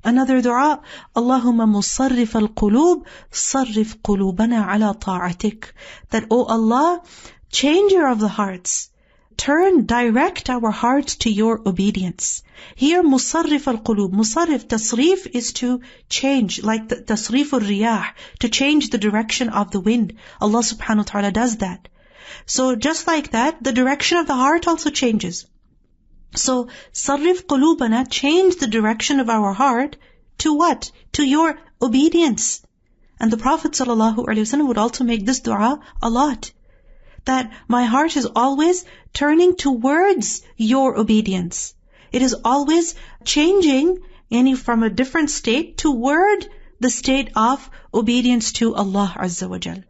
Another dua, Allahumma musarrif al-qulub, sarrif qulubana ala ta'atik. That, O Allah, changer of the hearts, direct our hearts to your obedience. Here, musarrif al-qulub, musarrif, tasrif is to change, like the tasrif al-riyah, to change the direction of the wind. Allah subhanahu wa ta'ala does that. So just like that, the direction of the heart also changes. So, sarrif qulubana, change the direction of our heart to what? To your obedience. And the Prophet ﷺ would also make this dua a lot. That my heart is always turning towards your obedience. It is always changing from a different state toward the state of obedience to Allah Azza wa Jal.